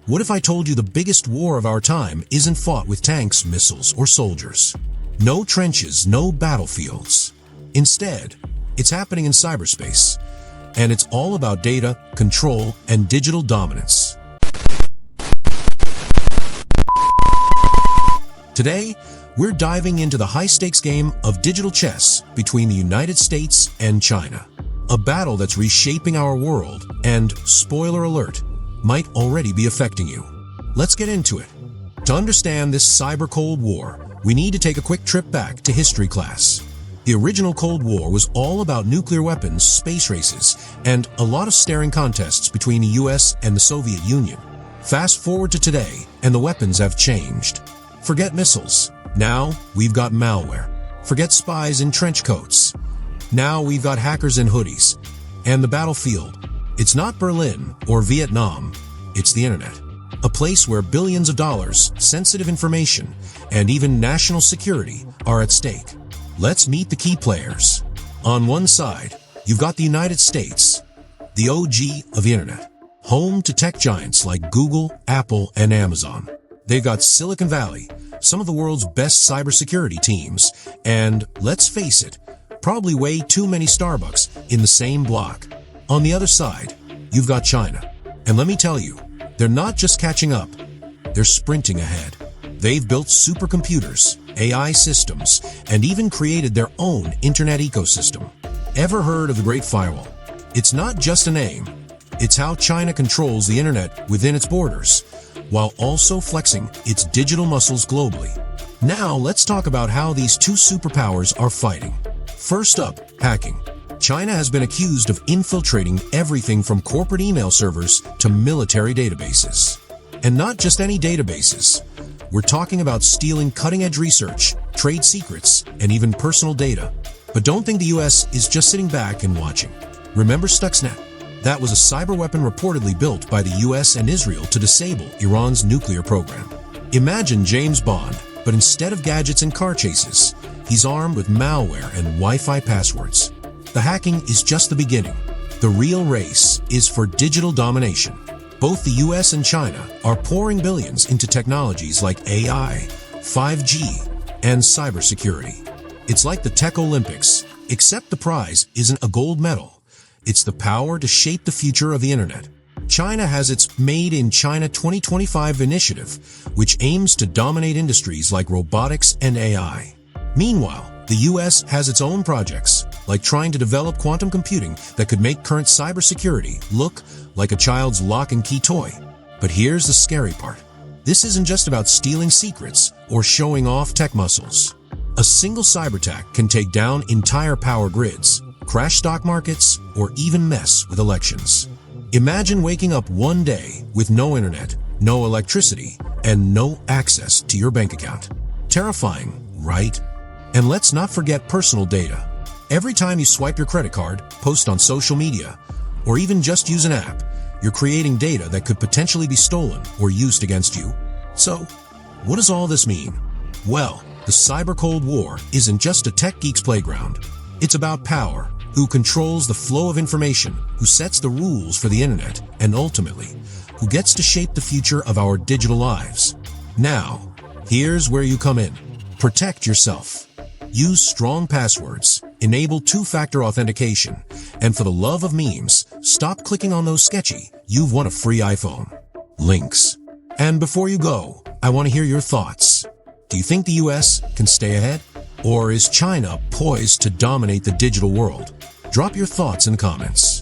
What if I told you the biggest war of our time isn't fought with tanks, missiles, or soldiers? No trenches, no battlefields. Instead, it's happening in cyberspace. And it's all about data, control, and digital dominance. Today, we're diving into the high-stakes game of digital chess between the United States and China. A battle that's reshaping our world and, spoiler alert, might already be affecting you. Let's get into it. To understand this cyber Cold War, we need to take a quick trip back to history class. The original Cold War was all about nuclear weapons, space races, and a lot of staring contests between the US and the Soviet Union. Fast forward to today, and the weapons have changed. Forget missiles. Now, we've got malware. Forget spies in trench coats. Now we've got hackers in hoodies. And the battlefield. It's not Berlin or Vietnam. It's the internet. A place where billions of dollars, sensitive information, and even national security are at stake. Let's meet the key players. On one side, you've got the United States, the OG of the internet, home to tech giants like Google, Apple, and Amazon. They've got Silicon Valley, some of the world's best cybersecurity teams, and, let's face it, probably way too many Starbucks in the same block. On the other side, you've got China. And let me tell you, they're not just catching up, they're sprinting ahead. They've built supercomputers, AI systems, and even created their own internet ecosystem. Ever heard of the Great Firewall? It's not just a name, it's how China controls the internet within its borders, while also flexing its digital muscles globally. Now let's talk about how these two superpowers are fighting. First up, hacking. China has been accused of infiltrating everything from corporate email servers to military databases. And not just any databases. We're talking about stealing cutting-edge research, trade secrets, and even personal data. But don't think the US is just sitting back and watching. Remember Stuxnet? That was a cyber weapon reportedly built by the US and Israel to disable Iran's nuclear program. Imagine James Bond, but instead of gadgets and car chases, he's armed with malware and Wi-Fi passwords. The hacking is just the beginning. The real race is for digital domination. Both the US and China are pouring billions into technologies like AI, 5G, and cybersecurity. It's like the Tech Olympics, except the prize isn't a gold medal. It's the power to shape the future of the internet. China has its Made in China 2025 initiative, which aims to dominate industries like robotics and AI. Meanwhile, the US has its own projects, like trying to develop quantum computing that could make current cybersecurity look like a child's lock and key toy. But here's the scary part. This isn't just about stealing secrets or showing off tech muscles. A single cyber attack can take down entire power grids, crash stock markets, or even mess with elections. Imagine waking up one day with no internet, no electricity, and no access to your bank account. Terrifying, right? And let's not forget personal data. Every time you swipe your credit card, post on social media, or even just use an app, you're creating data that could potentially be stolen or used against you. So, what does all this mean? Well, the cyber Cold War isn't just a tech geek's playground. It's about power, who controls the flow of information, who sets the rules for the internet, and ultimately, who gets to shape the future of our digital lives. Now, here's where you come in. Protect yourself. Use strong passwords, enable two-factor authentication, and for the love of memes, stop clicking on those sketchy, "You've won a free iPhone" links. And before you go, I want to hear your thoughts. Do you think the US can stay ahead? Or is China poised to dominate the digital world? Drop your thoughts in the comments.